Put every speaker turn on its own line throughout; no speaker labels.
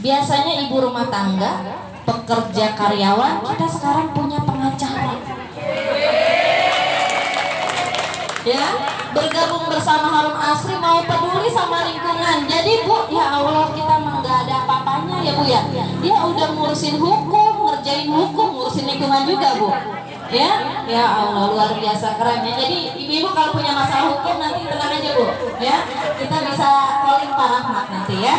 Biasanya ibu rumah tangga, pekerja karyawan, kita sekarang punya pengacara. Ya, bergabung bersama Harum Asri mau peduli sama lingkungan. Jadi Bu, ya Allah, kita mah nggak ada apa-apanya ya Bu ya. Dia udah ngurusin hukum, ngerjain hukum, ngurusin lingkungan juga Bu. Ya Allah, luar biasa keren ya. Jadi ibu-ibu kalau punya masalah hukum nanti tenang aja Bu. Ya, kita bisa calling Pak Rahmat nanti ya.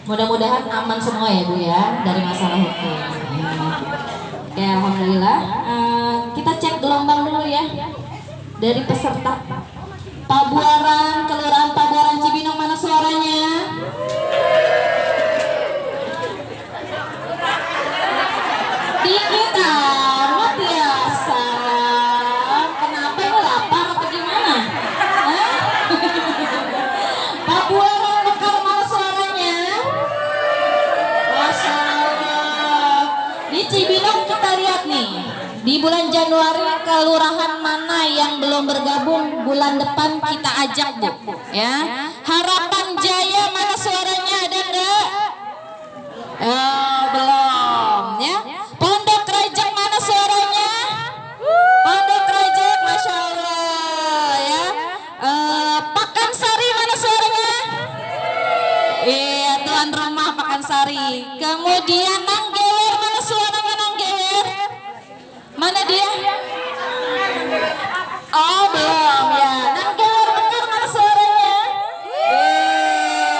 Mudah-mudahan aman semua ya Bu ya dari masalah hukum. Ya alhamdulillah. Kita cek gelombang dulu ya. Dari peserta Pabuaran, Kelurahan Pabuaran Cibinong, mana suaranya? Dikit amat ya, sayang. Kenapa ini lapar atau gimana? Pabuaran Mekar, mana suaranya? Masya Allah. Di Cibinong kita lihat nih. Di bulan Januari kelurahan mana yang belum bergabung, bulan depan kita ajak Bu ya. Harapan Jaya mana suaranya, ada enggak? Belum ya. Pondok Rajak mana suaranya? Pondok Rajak, Masya Allah ya. Pakansari mana suaranya? Iya, tuan rumah Pakansari. Kemudian Nanggewer, mana suaranya Nanggewer? Mana dia? Oh belum ya. Nanggewer Mekar, mana suaranya?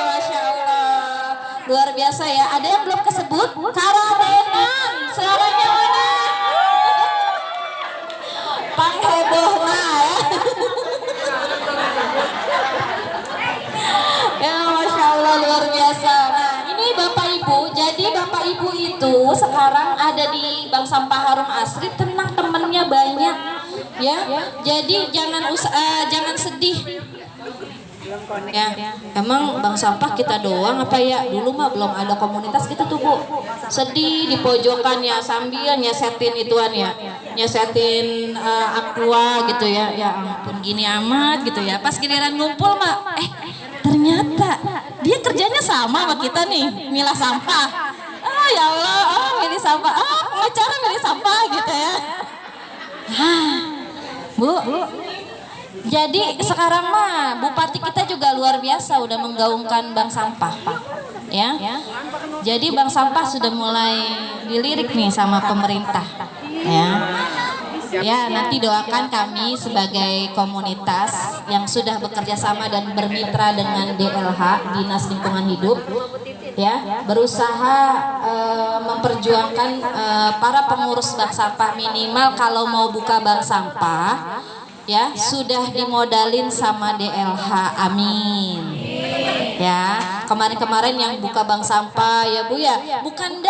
Masya Allah, luar biasa ya. Ada yang belum kesebut? Karadenan, suaranya mana? Panghebohna ya. Ya Masya Allah, luar biasa. Nah ini Bapak Ibu, jadi Bapak Ibu itu sekarang ada di Bank Sampah Harum Asri, tenang, temennya banyak ya. Jadi jangan sedih ya. Emang Bank Sampah kita doang apa ya? Dulu mah belum ada komunitas gitu tuh Bu. Sedih di pojokan ya sambil nyesetin ituan ya, nyesetin aqua gitu ya. Ya ampun gini amat gitu ya. Pas giliran ngumpul mah ternyata dia kerjanya sama kita nih, milah sampah. Ya Allah, milih sampah. Pengacara milih sampah gitu ya. Bu, jadi sekarang mah Bupati kita juga luar biasa udah menggaungkan bank sampah, ya. Jadi bank sampah sudah mulai dilirik nih sama pemerintah, ya. Ya, nanti doakan kami sebagai komunitas yang sudah bekerja sama dan bermitra dengan DLH, Dinas Lingkungan Hidup, ya, berusaha memperjuangkan para pengurus bank sampah minimal kalau mau buka bank sampah, ya, sudah dimodalin sama DLH, amin. Ya, kemarin-kemarin yang buka bank sampah ya Bu ya, bukan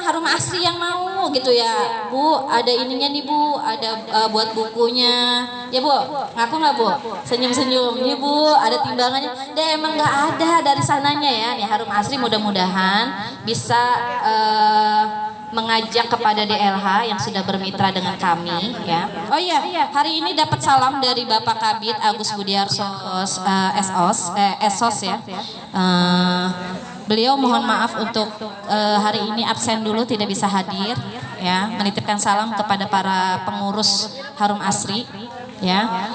Harum Asri yang mau gitu ya Bu, ada ininya nih Bu, ada buat bukunya ya Bu, ngaku nggak Bu? Senyum-senyum nih Bu, ada timbangannya. Deh emang nggak ada dari sananya ya Harum Asri, mudah-mudahan bisa mengajak kepada DLH yang sudah bermitra dengan kami ya. Oh iya, hari ini dapat salam dari Bapak Kabid Agus Budiarso Esos ya. Beliau mohon maaf untuk hari ini absen dulu, tidak bisa hadir ya. Menitipkan salam kepada para pengurus Harum Asri ya.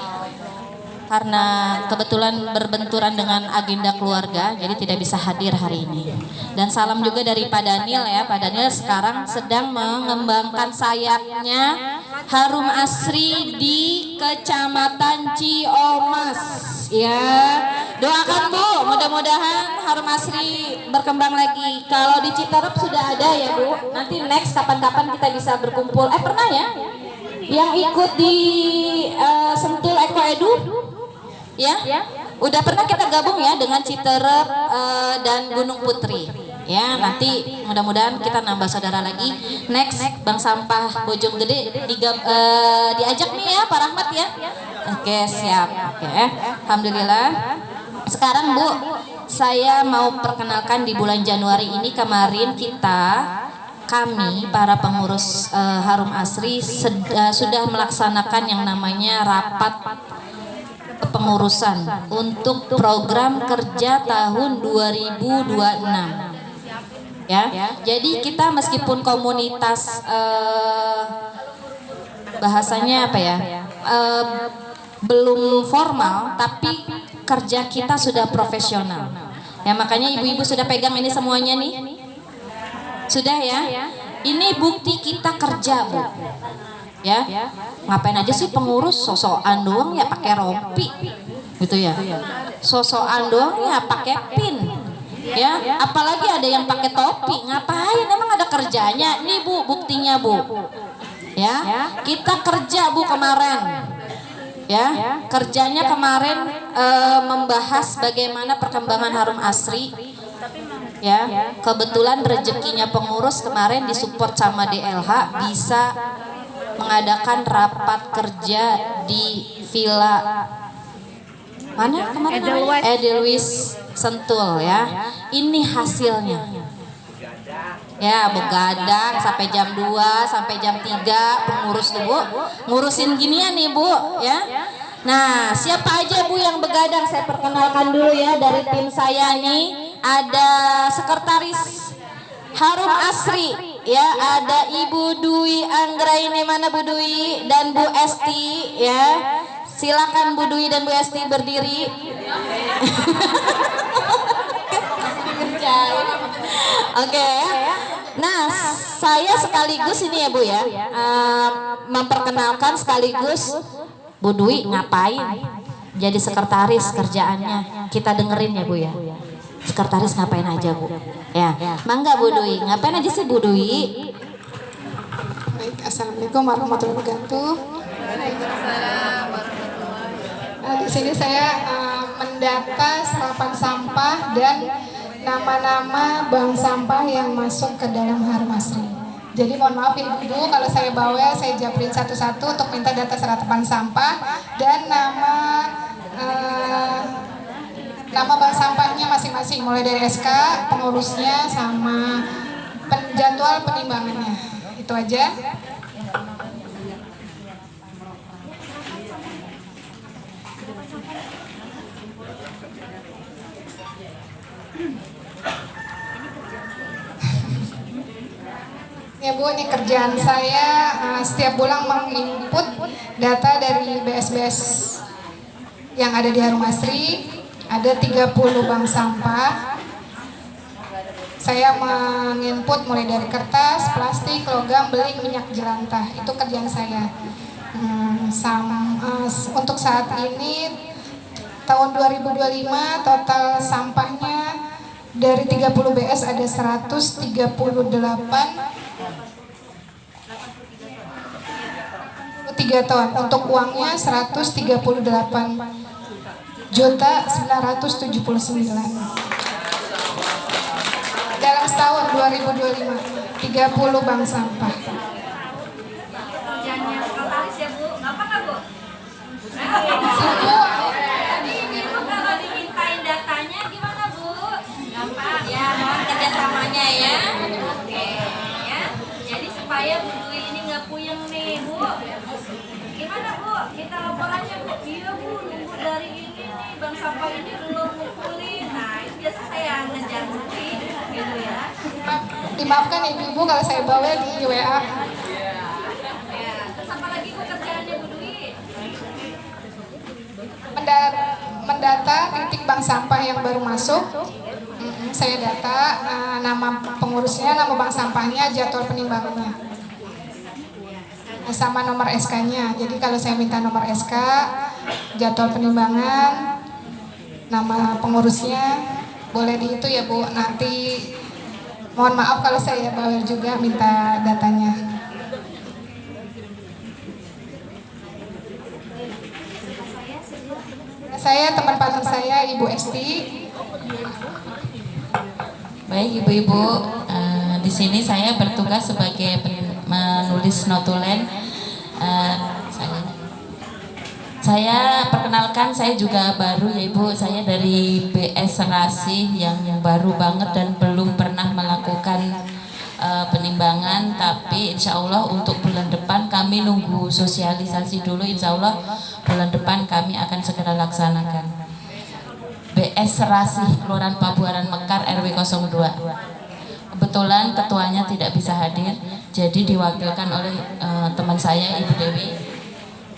Karena kebetulan berbenturan dengan agenda keluarga, jadi tidak bisa hadir hari ini. Dan salam juga dari Pak Daniel ya. Pak Daniel sekarang sedang mengembangkan sayapnya Harum Asri di Kecamatan Ciomas ya. Doakan Bu, mudah-mudahan Harum Asri berkembang lagi. Kalau di Citerep sudah ada ya Bu. Nanti next kapan-kapan kita bisa berkumpul. Pernah ya? Yang ikut di Sentul Eko Edu? Ya, udah pernah kita gabung ya dengan Citerep dan Gunung Putri. Ya, nanti mudah-mudahan kita nambah saudara lagi. Next Bank Sampah Bojonggede diajak nih ya Pak Rahmat ya. Oke, siap. Oke, alhamdulillah. Sekarang Bu, saya mau perkenalkan di bulan Januari ini kemarin kami para pengurus Harum Asri sudah melaksanakan yang namanya rapat kepengurusan untuk program kerja tahun 2026 ya. Jadi kita meskipun komunitas bahasanya apa ya, belum formal, tapi kerja kita sudah profesional. Ya makanya ibu-ibu sudah pegang ini semuanya nih, sudah ya. Ini bukti kita kerja, Bu. Ya, ngapain aja sih pengurus sosokan doang ya pakai rompi, gitu ya. Sosokan doang ya pakai pin. Ya, apalagi ada yang pakai topi, ngapain? Emang ada kerjanya? Nih Bu, buktinya Bu. Ya, kita kerja Bu kemarin. Ya, kerjanya kemarin membahas bagaimana perkembangan Harum Asri. Ya, kebetulan rezekinya pengurus kemarin disupport sama DLH bisa mengadakan rapat kerja di Villa mana kemarin Edelweiss Sentul ya. Ini hasilnya. Ya, begadang sampai jam 2, sampai jam 3 pengurus tuh Bu. Ngurusin ginian nih Bu ya. Nah, siapa aja Bu yang begadang? Saya perkenalkan dulu ya dari tim saya nih. Ada sekretaris Harum Asri ya, ada Ibu Dwi Anggraini, mana Bu Dwi dan Bu Esti ya. Silakan Bu Dwi dan Bu Esti berdiri. Oke. Nah, saya sekaligus ini ya Bu ya, memperkenalkan sekaligus Bu Dwi ngapain jadi sekretaris kerjaannya. Kita dengerin ya Bu ya. Sekretaris ngapain aja Bu? Ya, mangga Bu Dwi. Ngapain aja sih Bu Dwi?
Baik, assalamualaikum warahmatullahi wabarakatuh. Di sini saya mendata serapan sampah dan nama-nama bank sampah yang masuk ke dalam Harum Asri. Jadi mohon maaf Ibu, kalau saya bawel saya japrin satu-satu untuk minta data serapan sampah dan nama bank sampahnya masing-masing, mulai dari SK, pengurusnya, sama jadwal penimbangannya. Itu aja. Ya Bu, ini kerjaan saya setiap bulan menginput data dari BSBS yang ada di Harum Asri. Ada 30 bank sampah. Saya menginput mulai dari kertas, plastik, logam, beling, minyak jelantah. Itu kerjaan saya. Untuk saat ini tahun 2025 total sampahnya dari 30 BS ada 138 3 ton. Untuk uangnya 138.979.000 dalam setahun 2025. 30 bank sampah.
Jangan katalis ya Bu, nggak apa-apa Bu. Ibu kalau dimintain datanya gimana Bu? Gampang ya, mohon kerjasamanya ya. Oke ya. Jadi supaya Bu Dwi ini nggak puyeng nih Bu. Gimana Bu? Kita laporannya Bu. Iya Bu, nunggu dari ini nih bank sampah ini belum ngumpulin. Nah itu biasa saya ngejar Bu Dwi gitu ya.
Dimaafkan Ibu kalau saya bawel di WA.
Ya. Terus apa lagi Bu kerjaannya Bu Dwi?
Mendata titik bank sampah yang baru masuk. Saya data nama pengurusnya, nama bank sampahnya, jadwal penimbangannya, sama nomor SK-nya. Jadi kalau saya minta nomor SK, jadwal penimbangan, nama pengurusnya, boleh di itu ya Bu. Nanti mohon maaf kalau saya bawel juga minta datanya. Saya teman partner saya Ibu Esti.
Baik Ibu-ibu, di sini saya bertugas sebagai menulis notulen. Saya perkenalkan, saya juga baru ya Ibu, saya dari BS Serasih yang baru banget dan belum pernah melakukan penimbangan, tapi insya Allah untuk bulan depan kami nunggu sosialisasi dulu, insya Allah bulan depan kami akan segera laksanakan. BS Serasih, Kelurahan Pabuaran Mekar, RW 02. kebetulan ketuanya tidak bisa hadir, jadi diwakilkan oleh teman saya Ibu Dewi.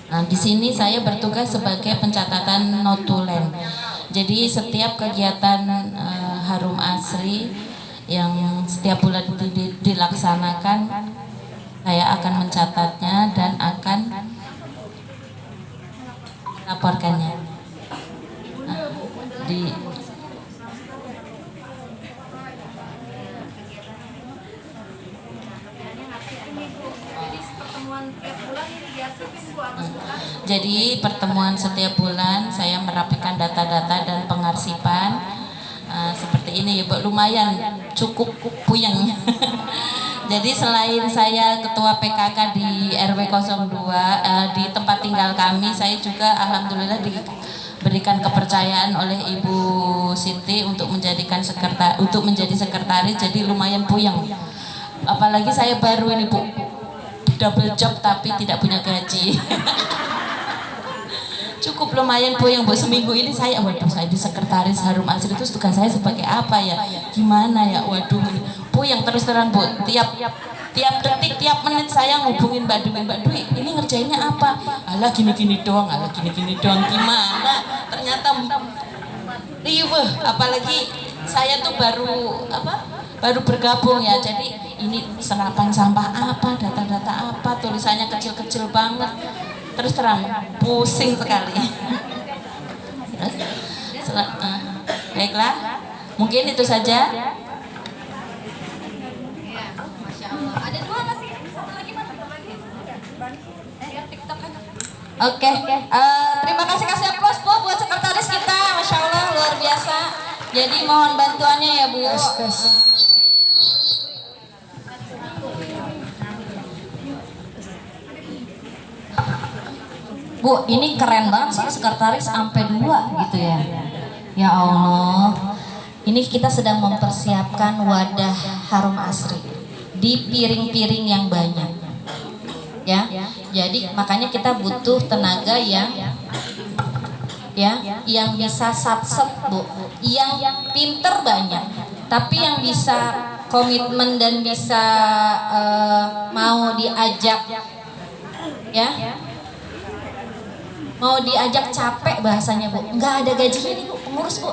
Nah, di sini saya bertugas sebagai pencatatan notulen. Jadi setiap kegiatan Harum Asri yang setiap bulan dilaksanakan, saya akan mencatatnya dan akan melaporkannya. Nah, di Jadi pertemuan setiap bulan saya merapikan data-data dan pengarsipan seperti ini ya Bu, lumayan cukup puyeng. Jadi selain saya ketua PKK di RW 02 di tempat tinggal kami, saya juga alhamdulillah diberikan kepercayaan oleh Ibu Siti untuk menjadi sekretaris, jadi lumayan puyeng. Apalagi saya baru ini Bu, double job tapi tidak punya gaji. Cukup lumayan puyeng Bu, seminggu ini saya di sekretaris Harum Asri, itu tugas saya sebagai apa ya, gimana ya, waduh puyeng terus terang Bu. Tiap detik, tiap menit saya ngubungin Mbak Dwi, ini ngerjainnya apa, alah gini-gini doang, gimana, ternyata riweh. Apalagi saya tuh baru bergabung ya, jadi ini serapan sampah apa, data-data apa, tulisannya kecil-kecil banget, terus terang pusing sekali. Baiklah, mungkin itu saja.
Ada dua masih, satu lagi mana? TikTok aja.
Oke, terima kasih aplaus Bu buat sekretaris kita, Masya Allah luar biasa. Jadi mohon bantuannya ya Bu. Bu, ini keren banget sih sekretaris sampai 2 gitu ya. Ya Allah, ini kita sedang mempersiapkan wadah Harum Asri di piring-piring yang banyak. Ya, jadi makanya kita butuh tenaga yang bisa satset Bu, yang pinter banyak, tapi yang bisa komitmen dan bisa mau diajak mau diajak capek bahasanya Bu, nggak ada gajinya nih Bu, pengurus Bu,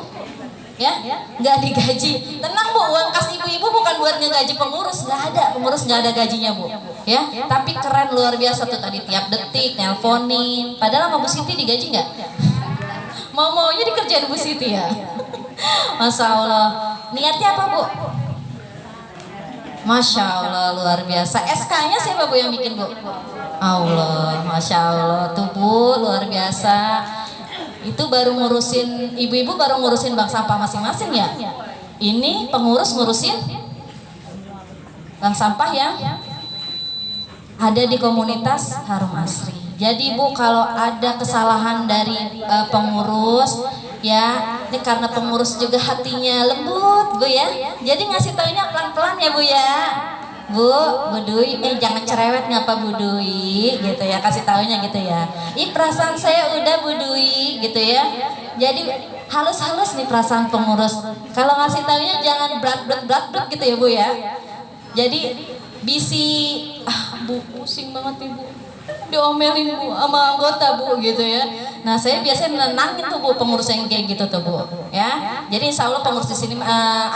ya nggak digaji. Tenang Bu, uang kas ibu-ibu bukan buat ngegaji pengurus, nggak ada, pengurus nggak ada gajinya Bu, ya. Tapi keren luar biasa tuh tadi, tiap detik nelponin. Padahal sama Bu Siti digaji nggak? Mau-maunya dikerjain Bu Siti ya. Masya Allah. Niatnya apa Bu? Masya Allah luar biasa. SK-nya siapa Bu yang bikin Bu? Allah, Masya Allah tuh Bu, luar biasa. Itu baru ngurusin, ibu-ibu baru ngurusin bank sampah masing-masing ya. Ini pengurus ngurusin bank sampah yang ada di komunitas Harum Asri. Jadi Bu, kalau ada kesalahan dari pengurus ya, ini karena pengurus juga hatinya lembut Bu ya. Jadi ngasih taunya pelan-pelan ya Bu ya. Bu Dwi, jangan cerewet ngapa Bu Dwi gitu ya, kasih taunya gitu ya. Ih perasaan saya udah Bu Dwi gitu ya. Jadi halus-halus nih perasaan pengurus. Kalau ngasih taunya jangan berat gitu ya Bu ya. Jadi bisi, Bu pusing banget nih Bu, diomelin Bu sama anggota Bu gitu ya. Nah saya biasanya nenangin tuh Bu pengurus yang kayak gitu tuh Bu ya. Jadi insya Allah pengurus di sini,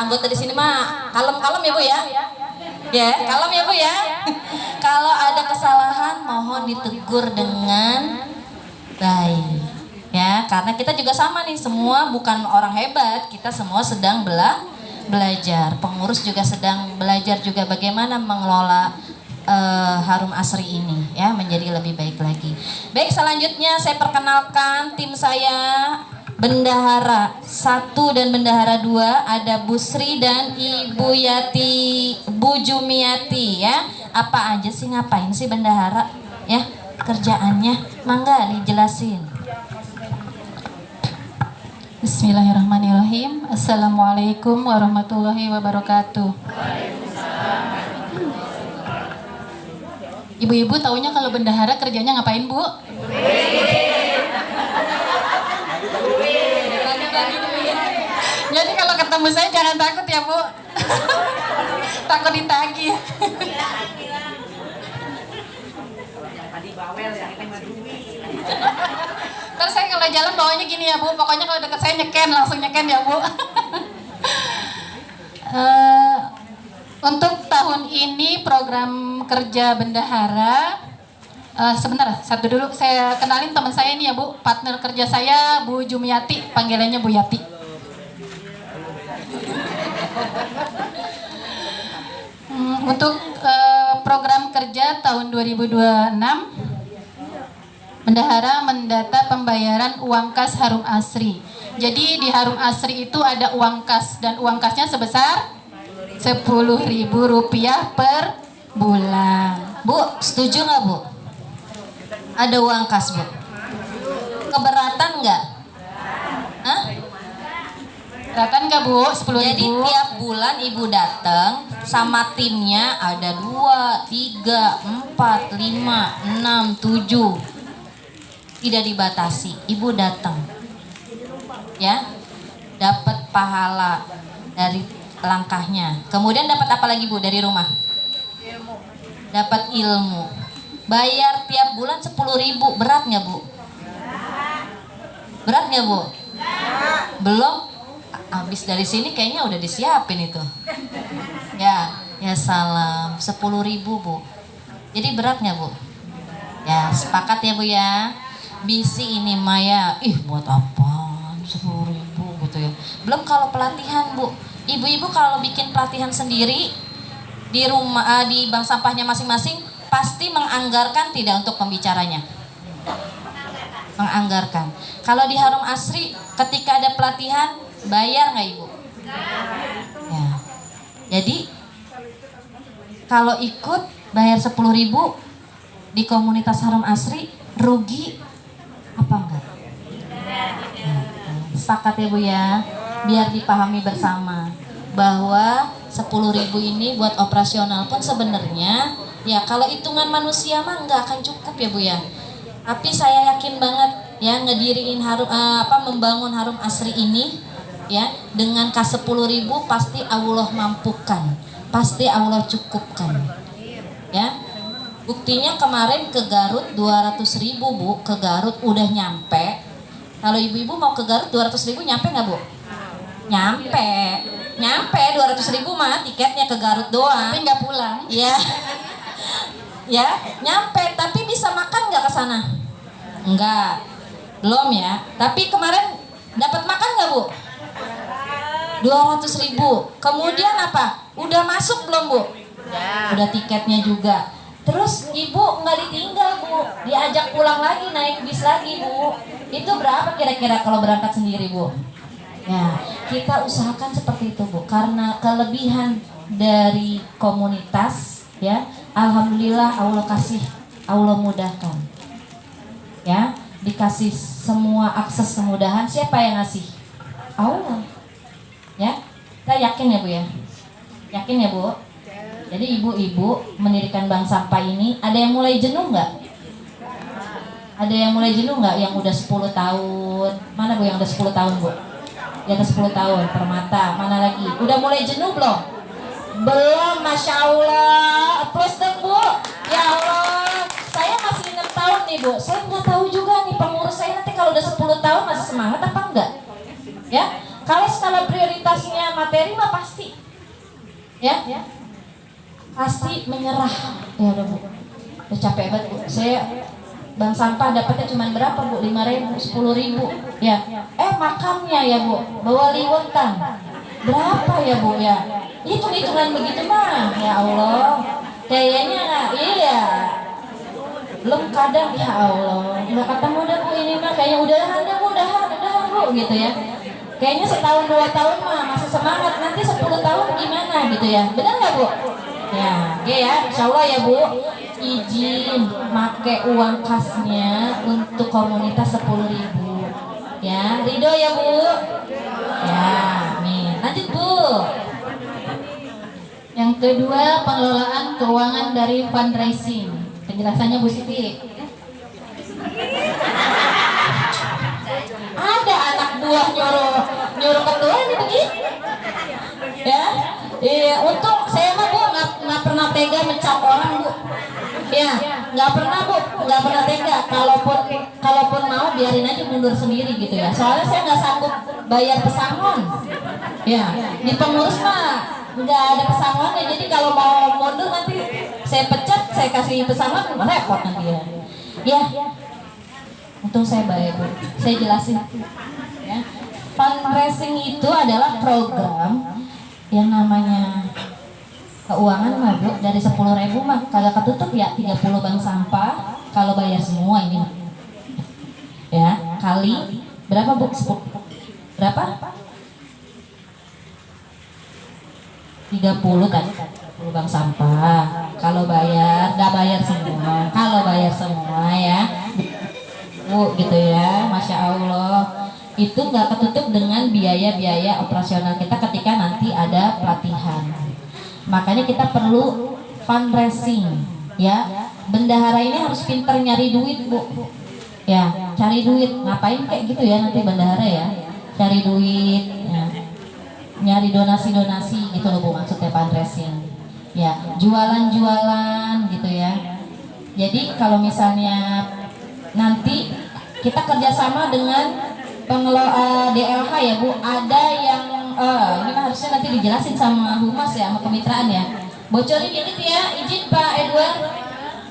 anggota di sini mah kalem-kalem ya Bu ya. Ya, kalem ya Bu ya. Kalau ada kesalahan mohon ditegur dengan baik. Ya, karena kita juga sama nih, semua bukan orang hebat, kita semua sedang belajar. Pengurus juga sedang belajar juga bagaimana mengelola Harum Asri ini ya menjadi lebih baik lagi. Baik, selanjutnya saya perkenalkan tim saya. Bendahara 1 dan Bendahara 2 ada Bu Sri dan Ibu Yati, Bu Jumiati ya. Apa aja sih, ngapain sih bendahara ya kerjaannya? Mangga dijelasin.
Bismillahirrahmanirrahim. Assalamualaikum warahmatullahi wabarakatuh. Ibu-ibu taunya kalau bendahara kerjanya ngapain Bu?
Jadi kalau ketemu saya jangan takut ya Bu.
Takut ditagih. Terus saya kalau jalan bawanya gini ya Bu, pokoknya kalau dekat saya nyeken, langsung nyeken ya Bu. Untuk tahun ini program kerja bendahara, sebentar, satu dulu saya kenalin teman saya ini ya Bu, partner kerja saya Bu Jumiati, panggilannya Bu Yati. Untuk program kerja tahun 2026, bendahara mendata pembayaran uang kas Harum Asri. Jadi di Harum Asri itu ada uang kas dan uang kasnya sebesar Rp10.000 per bulan.
Bu, setuju nggak Bu? Ada uang kas Bu? Keberatan nggak? Hah?
Beratan nggak Bu? 10.000.
Jadi tiap bulan Ibu datang sama timnya ada 2, 3, 4, 5, 6, 7. Tidak dibatasi, Ibu datang. Ya, dapat pahala dari langkahnya. Kemudian dapat apa lagi Bu dari rumah? Dapat ilmu. Bayar tiap bulan 10.000, berat nggak Bu? Berat nggak Bu? Belum? Habis dari sini kayaknya udah disiapin itu. Ya salam, 10.000 Bu. Jadi berat nggak Bu? Ya sepakat ya Bu ya. Bisi ini Maya, buat apa 10.000 gitu ya. Belum kalau pelatihan Bu. Ibu-ibu kalau bikin pelatihan sendiri di rumah, di bank sampahnya masing-masing, pasti menganggarkan tidak untuk pembicaranya. Menganggarkan. Kalau di Harum Asri ketika ada pelatihan bayar nggak Ibu? Ya. Jadi kalau ikut bayar 10.000 di komunitas Harum Asri, rugi apa enggak? Sepakat ya Bu ya, biar dipahami bersama bahwa 10.000 ini buat operasional pun sebenarnya ya kalau hitungan manusia mah nggak akan cukup ya Bu ya. Tapi saya yakin banget ya ngediriin membangun Harum Asri ini ya dengan kas 10.000 pasti Allah mampukan, pasti Allah cukupkan. Ya. Buktinya kemarin ke Garut 200.000 Bu, ke Garut udah nyampe. Kalau ibu-ibu mau ke Garut 200.000 nyampe nggak Bu? Nyampe 200.000 mah tiketnya ke Garut doang.
Tapi nggak pulang.
Ya, ya nyampe. Tapi bisa makan nggak ke sana? Enggak, belum ya. Tapi kemarin dapat makan nggak Bu? 200.000. Kemudian apa? Udah masuk belum Bu? Udah tiketnya juga. Terus ibu nggak ditinggal Bu, diajak pulang lagi, naik bis lagi Bu. Itu berapa kira-kira kalau berangkat sendiri Bu? Ya, kita usahakan seperti itu Bu, karena kelebihan dari komunitas ya, alhamdulillah Allah kasih, Allah mudahkan. Ya, dikasih semua akses kemudahan, siapa yang ngasih? Allah. Ya, kita yakin ya Bu ya? Yakin ya Bu? Jadi ibu-ibu mendirikan bank sampah ini, ada yang mulai jenuh nggak? Ada yang mulai jenuh nggak? Yang udah 10 tahun, mana Bu yang udah 10 tahun Bu? Di atas 10 tahun, Permata, mana lagi? Udah mulai jenuh belum? Belum, Masya Allah. Plus dong Bu, ya Allah. Saya masih 6 tahun nih Bu, saya nggak tahu juga nih pengurus saya nanti kalau udah 10 tahun masih semangat apa enggak? Ya, kalau skala prioritasnya materi mah pasti. Ya, pasti menyerah. Ya udah Bu, udah capek banget Bu. Saya bank sampah dapatnya cuma berapa Bu? 5.000, 10.000 ya. Makamnya ya Bu, bawa liwetan berapa ya Bu ya? Hitung-hitungan begitu mah ya Allah. Kayaknya iya. Belum kadang ya Allah. Nggak ketemu dah Bu ini mah, kayaknya udahan Bu gitu ya. Kayaknya setahun 2 tahun mah masih semangat, nanti 10 tahun gimana gitu ya. Benar nggak Bu? Ya, oke ya, insya Allah ya Bu, izin make uang kasnya untuk komunitas 10.000. Ya, ridho ya Bu. Ya, amin. Lanjut Bu.
Yang kedua, pengelolaan keuangan dari fundraising. Penjelasannya Bu Siti.
Ada anak buah nyuruh ketua ini begini. Ya, untuk saya mah nggak pernah Bu, nggak pernah tega. Kalaupun mau biarin aja mundur sendiri gitu ya. Soalnya saya nggak sanggup bayar pesangon. Ya, di pengurus mah nggak ada pesangonnya. Jadi kalau mau mundur nanti saya pecat, saya kasih pesangon, repot nanti ya. Ya, untung saya bayar Bu. Saya jelasin. Ya, fundraising itu adalah program yang namanya keuangan mah Bu, dari 10.000 mah kagak ketutup ya, 30 bank sampah kalau bayar semua ini ya, kali berapa Bu? 10, berapa? 30 kan, 30 bank sampah kalau bayar, nggak bayar semua, kalau bayar semua ya Bu gitu ya, Masya Allah. Itu nggak ketutup dengan biaya-biaya operasional kita ketika nanti ada pelatihan. Makanya kita perlu fundraising ya. Bendahara ini harus pinter nyari duit Bu. Ya, cari duit. Ngapain kayak gitu ya nanti bendahara ya? Cari duit ya. Nyari donasi-donasi gitu loh Bu, maksudnya fundraising. Ya, jualan-jualan gitu ya. Jadi kalau misalnya nanti kita kerjasama dengan pengelola DLH ya Bu, ada yang ini harusnya nanti dijelasin sama humas ya, sama kemitraan ya. Bocorin dikit ya, izin Pak Edward,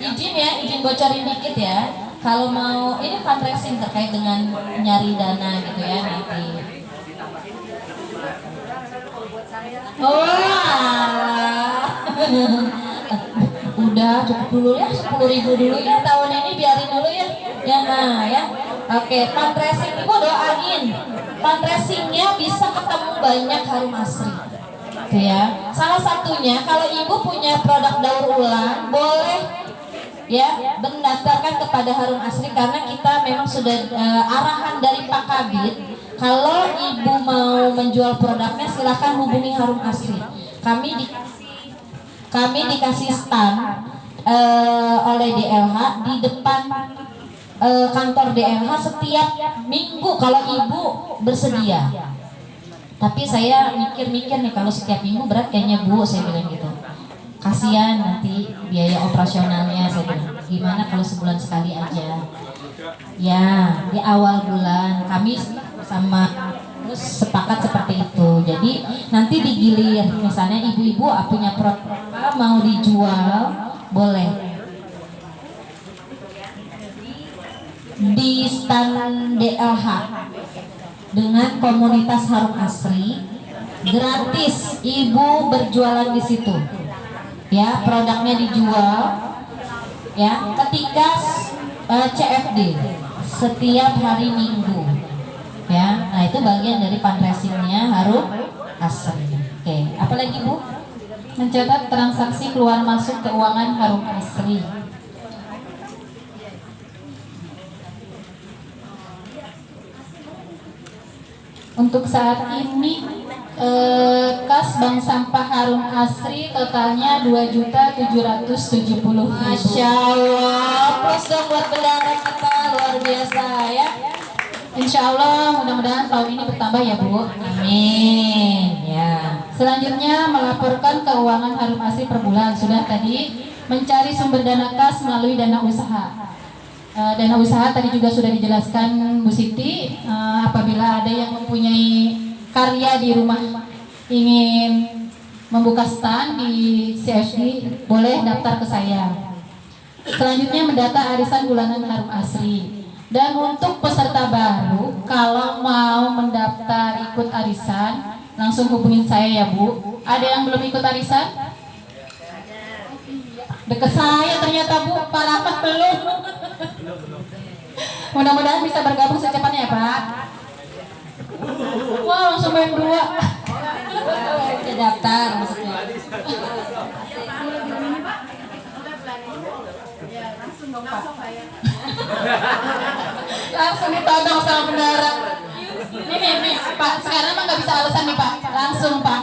izin ya, izin bocorin dikit ya. Kalau mau ini fundraising terkait dengan nyari dana gitu ya nanti. Oh, udah cukup dulu ya, 10.000 dulu ya tahun ini, biarin dulu ya. Ya nah ya. Oke, fundraising Ibu doain. Fundraisingnya bisa ketemu banyak Harum Asri. Gitu ya. Salah satunya kalau Ibu punya produk daur ulang, boleh ya mendaftarkan kepada Harum Asri karena kita memang sudah arahan dari Pak Kabid. Kalau Ibu mau menjual produknya silahkan hubungi Harum Asri. Kami dikasih stand oleh DLH di depan kantor DLH setiap minggu kalau Ibu bersedia. Tapi saya mikir-mikir nih, kalau setiap minggu berat kayaknya Bu, saya bilang gitu. Kasihan nanti biaya operasionalnya, saya bilang. Gimana kalau sebulan sekali aja? Ya, di awal bulan kami sama terus sepakat seperti itu. Jadi nanti digilir, misalnya ibu-ibu punya produk mau dijual, boleh. Di stand DLH dengan komunitas Harum Asri gratis Ibu berjualan di situ ya, produknya dijual ya ketika CFD setiap hari Minggu ya. Nah itu bagian dari fundraisingnya Harum Asri. Oke, apalagi Bu?
Mencatat transaksi keluar masuk keuangan Harum Asri. Untuk saat ini kas bank sampah Harum Asri totalnya 2.770.000.
Masya Allah, plus dong buat bendahara kita, luar biasa ya.
Insya Allah mudah-mudahan tahun ini bertambah ya Bu.
Amin ya.
Selanjutnya melaporkan keuangan Harum Asri per bulan. Sudah tadi mencari sumber dana kas melalui dana usaha. Dana usaha tadi juga sudah dijelaskan Bu Siti. Apabila ada yang mempunyai karya di rumah ingin membuka stand di CFD, boleh daftar ke saya. Selanjutnya mendata arisan bulanan Harum Asri. Dan untuk peserta baru, kalau mau mendaftar ikut arisan, langsung hubungin saya ya Bu. Ada yang belum ikut arisan? Deket saya ternyata Bu, Pak Rahmat belum. Mudah-mudahan bisa bergabung secepatnya ya Pak. Wah langsung main 2.
Udah daftar maksudnya.
Langsung ditodong sama bendara. Nih Pak, sekarang mah nggak bisa alasan nih Pak. Langsung Pak.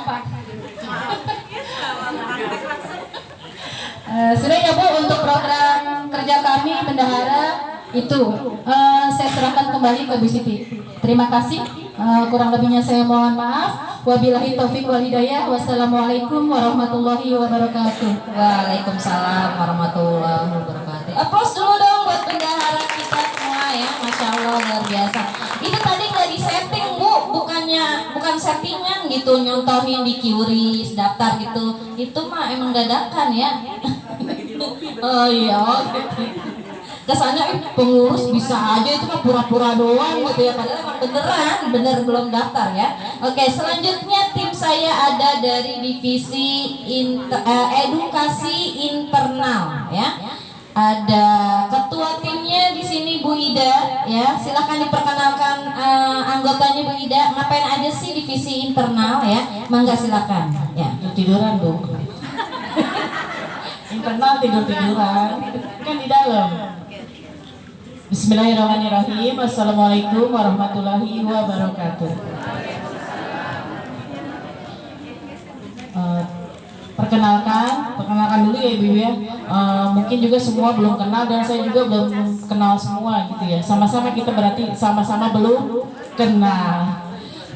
Sudah ya Bu, untuk program kerja kami bendahara itu saya serahkan kembali ke Bu Siti. Terima kasih. Kurang lebihnya saya mohon maaf. Wabillahi taufik wal hidayah. Wassalamualaikum warahmatullahi wabarakatuh.
Waalaikumsalam warahmatullahi wabarakatuh. Applause dulu dong buat bendahara kita semua ya, Masya Allah luar biasa. Itu tadi nggak disetting Bu, bukan settingan gitu, nyontohin di QRIS, daftar gitu. Itu mah emang dadakan ya. Oh iya, gitu. Kesannya pengurus bisa aja, itu mah pura-pura doang gitu ya, padahal emang bener belum daftar ya. Oke, selanjutnya tim saya ada dari divisi edukasi internal ya. Ada ketua timnya di sini Bu Ida ya. Silakan diperkenalkan anggotanya Bu Ida. Ngapain aja sih divisi internal ya? Mangga silakan. Ya,
Tiduran Bu. Internal tidur-tiduran kan di dalam. Bismillahirrahmanirrahim. Assalamualaikum warahmatullahi wabarakatuh. Perkenalkan dulu ya Ibu ya. Mungkin juga semua belum kenal dan saya juga belum kenal semua gitu ya. Sama-sama kita berarti sama-sama belum kenal.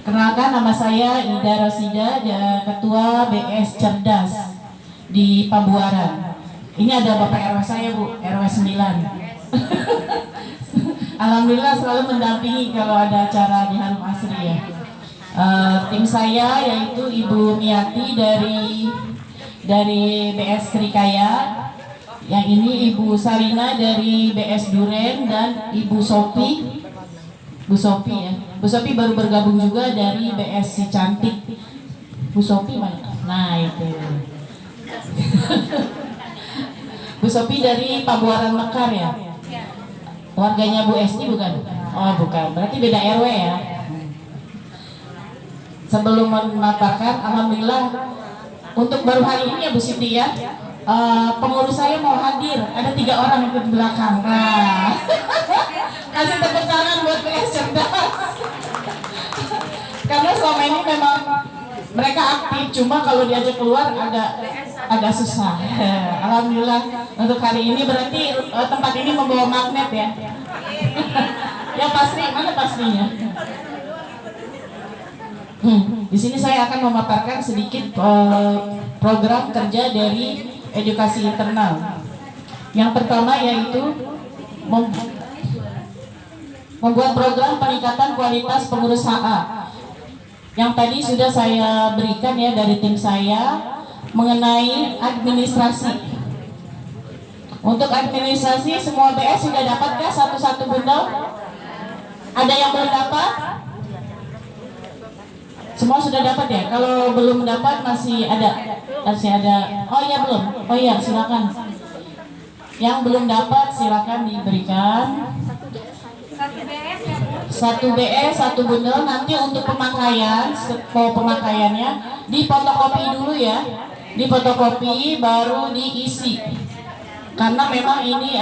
Kenalkan, nama saya Ida Rosida, Ketua BS Cerdas di Pabuaran. Ini ada Bapak RW saya Bu, RW 9. Alhamdulillah selalu mendampingi kalau ada acara di Harum Asri ya. Tim saya yaitu Ibu Miati dari BS Trikaya, yang ini Ibu Sarina dari BS Duren, dan Ibu Sopi, Bu Sopi ya. Bu Sopi baru bergabung juga dari BS Si Cantik. Bu Sopi mana? Nah itu. Bu Sopi dari Pabuaran Mekar ya. Warganya Bu Esti bukan? Oh bukan, berarti beda RW ya. Sebelum memaparkan, alhamdulillah untuk baru hari ini ya Bu Siti ya, pengurus saya mau hadir, ada 3 orang ikut belakang. Nah, kasih tepuk tangan buat BS Cerdas. Karena selama ini memang mereka aktif, cuma kalau diajak keluar agak susah. Alhamdulillah untuk hari ini berarti tempat ini membawa magnet ya. Ya pasti, mana pastinya? Di sini saya akan memaparkan sedikit program kerja dari edukasi internal. Yang pertama yaitu membuat program peningkatan kualitas pengurus HA. Yang tadi sudah saya berikan ya dari tim saya mengenai administrasi. Untuk administrasi semua BS sudah dapatkah satu-satu bundel? Ada yang belum dapat? Semua sudah dapat ya? Kalau belum dapat masih ada. Oh iya belum. Oh iya silakan. Yang belum dapat silakan diberikan. Satu BS, satu bundel. Nanti untuk pemakaian, pemakaiannya difotokopi dulu ya. Difotokopi baru diisi. Karena memang ini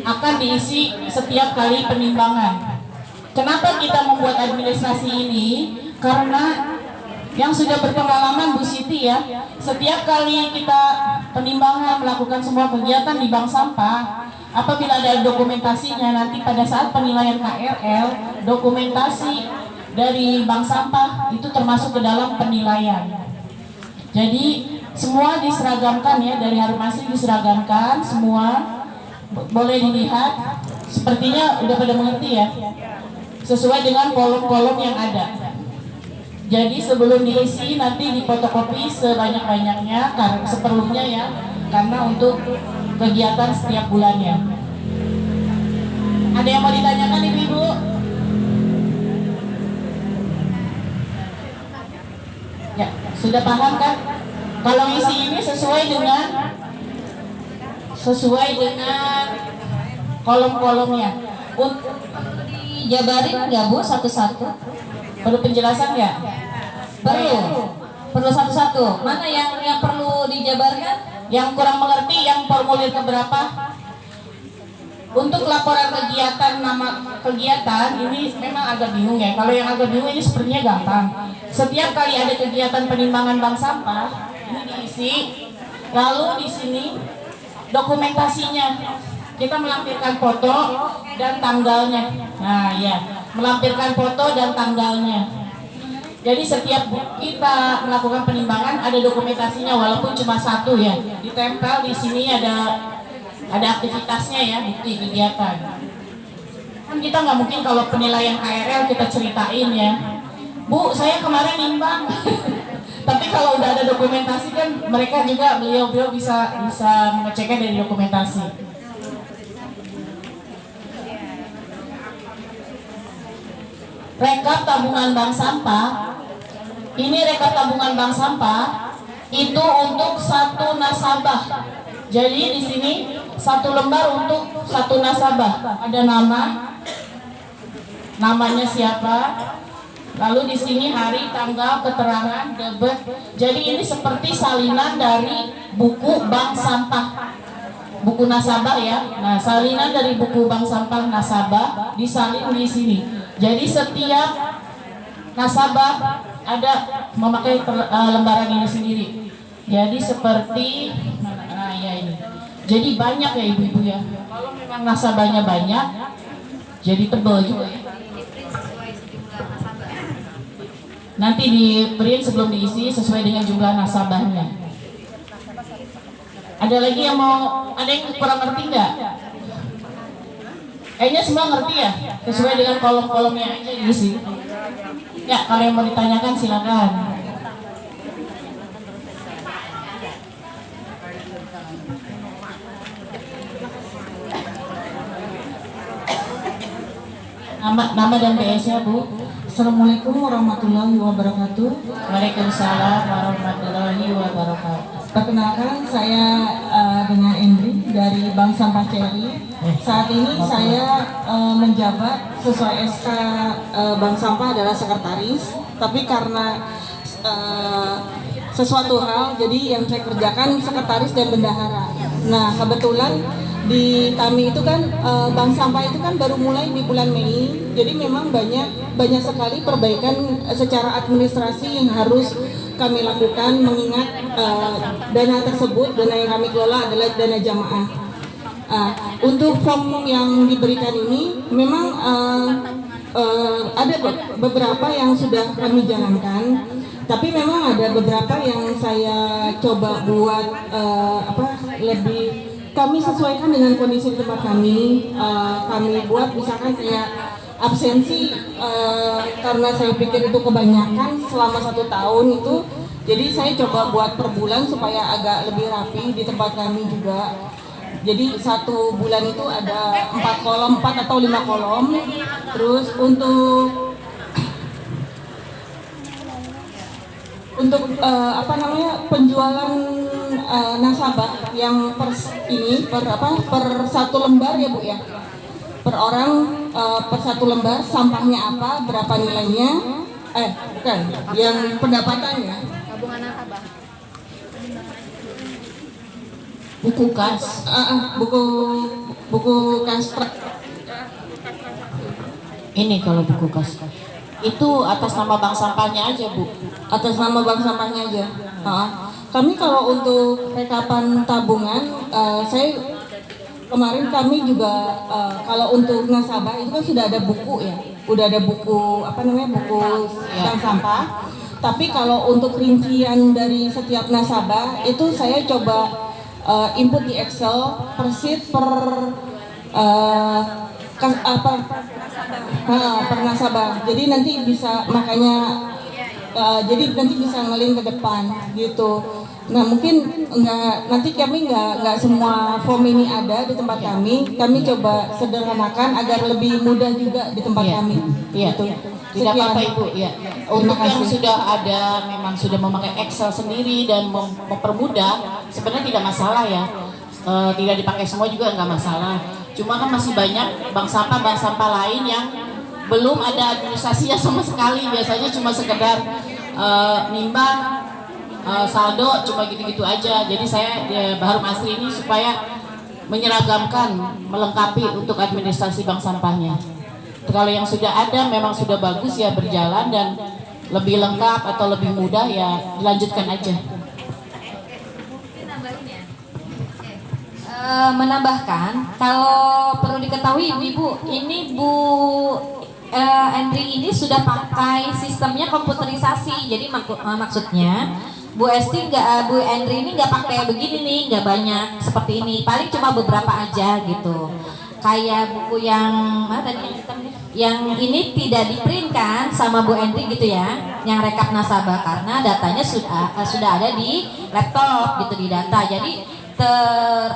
akan diisi setiap kali penimbangan. Kenapa kita membuat administrasi ini? Karena yang sudah berpengalaman Bu Siti ya, setiap kali kita penimbangan melakukan semua kegiatan di bank sampah, apabila ada dokumentasinya nanti pada saat penilaian KRL, dokumentasi dari bank sampah itu termasuk ke dalam penilaian. Jadi semua diseragamkan ya, dari Harum Asri diseragamkan semua, boleh dilihat. Sepertinya udah pada mengerti ya, sesuai dengan kolom-kolom yang ada. Jadi sebelum diisi nanti difotokopi sebanyak-banyaknya, seperlunya ya, karena untuk kegiatan setiap bulannya. Ada yang mau ditanyakan Ibu-ibu? Ya, sudah paham kan? Kalau isi ini sesuai dengan kolom-kolomnya.
Untuk dijabarin nggak Bu satu-satu?
Perlu penjelasan nggak?
Perlu satu-satu. Mana yang perlu dijabarkan?
Yang kurang mengerti yang formulir keberapa? Untuk laporan kegiatan, nama kegiatan ini memang agak bingung ya. Kalau yang agak bingung ini sepertinya gampang. Setiap kali ada kegiatan penimbangan bank sampah, ini diisi. Lalu di sini dokumentasinya kita melampirkan foto dan tanggalnya. Nah ya, melampirkan foto dan tanggalnya. Jadi setiap kita melakukan penimbangan ada dokumentasinya, walaupun cuma satu ya. Ditempel di sini ada ada aktivitasnya ya, bukti kegiatan. Kan kita nggak mungkin kalau penilaian KRL kita ceritain ya, Bu saya kemarin nimbang. Tapi kalau udah ada dokumentasi kan mereka juga beliau bisa mengeceknya dari dokumentasi. Rekap tabungan bank sampah. Ini rekap tabungan bank sampah itu untuk satu nasabah. Jadi di sini satu lembar untuk satu nasabah. Ada namanya siapa. Lalu di sini hari, tanggal, keterangan, debit. Jadi ini seperti salinan dari buku bank sampah, buku nasabah ya. Nah, salinan dari buku bank sampah nasabah disalin di sini. Jadi setiap nasabah ada memakai lembaran ini sendiri. Jadi seperti ya ini. Jadi banyak ya ibu-ibu ya. Kalau memang nasabahnya banyak, jadi tebal juga ya. Nanti di print sebelum diisi sesuai dengan jumlah nasabahnya. Ada lagi yang ada yang kurang ngerti nggak? Kayaknya semua ngerti ya, sesuai dengan kolom-kolomnya aja diisi. Ya, kalau yang mau ditanyakan silakan. Nama dan BS-nya Bu.
Assalamualaikum warahmatullahi wabarakatuh.
Waalaikumsalam warahmatullahi wabarakatuh.
Perkenalkan saya dengan Endri dari Bank Sampah CRI. Saat ini saya menjabat sesuai SK Bank Sampah adalah sekretaris. Tapi karena sesuatu hal, jadi yang saya kerjakan sekretaris dan bendahara. Nah kebetulan di kami itu kan bank sampah itu kan baru mulai di bulan Mei, jadi memang banyak sekali perbaikan secara administrasi yang harus kami lakukan, mengingat dana tersebut, dana yang kami kelola adalah dana jamaah. Untuk form yang diberikan ini memang ada beberapa yang sudah kami jalankan, tapi memang ada beberapa yang saya coba buat lebih kami sesuaikan dengan kondisi tempat kami. Kami buat misalkan kayak absensi, karena saya pikir itu kebanyakan selama 1 tahun itu, jadi saya coba buat per bulan supaya agak lebih rapi di tempat kami juga. Jadi 1 bulan itu ada 4 kolom, 4 atau 5 kolom. Terus untuk penjualan nasabah yang per 1 lembar ya Bu ya, per orang per 1 lembar sampahnya apa, berapa nilainya, bukan yang pendapatannya, tabungan nasabah,
buku kas,
buku kas.
Ini kalau buku kas itu atas nama bank sampahnya aja Bu,
atas nama bank sampahnya aja. Kami kalau untuk rekapan tabungan, saya kemarin kami juga kalau untuk nasabah itu kan sudah ada buku ya, udah ada buku buku bank sampah. Tapi kalau untuk rincian dari setiap nasabah itu saya coba input di Excel per sheet per nasabah. Jadi nanti bisa jadi nanti bisa ngelink ke depan gitu. Nah mungkin nanti kami nggak semua form ini ada di tempat kami. Kami coba sederhanakan agar lebih mudah juga di tempat kami.
Iya.
Gitu.
Tidak apa-apa Ibu ya. Untuk yang sudah ada memang sudah memakai Excel sendiri dan mempermudah, sebenarnya tidak masalah ya. Tidak dipakai semua juga nggak masalah. Cuma kan masih banyak bank sampah lain yang belum ada administrasinya sama sekali. Biasanya cuma sekedar nimbang, saldo, cuma gitu-gitu aja. Jadi saya Harum Asri ini supaya menyeragamkan, melengkapi untuk administrasi bank sampahnya. Kalau yang sudah ada memang sudah bagus ya, berjalan dan lebih lengkap atau lebih mudah ya dilanjutkan aja.
Menambahkan, kalau perlu diketahui ibu-ibu, ini Bu Endri ini sudah pakai sistemnya komputerisasi. Jadi maksudnya Bu Esti nggak, Bu Endri ini nggak pakai begini nih, nggak banyak seperti ini, paling cuma beberapa aja gitu. Kayak buku yang mana tadi yang hitam nih, yang ini tidak di print kan sama Bu Endri gitu ya, yang rekap nasabah karena datanya sudah ada di laptop gitu, di data. Jadi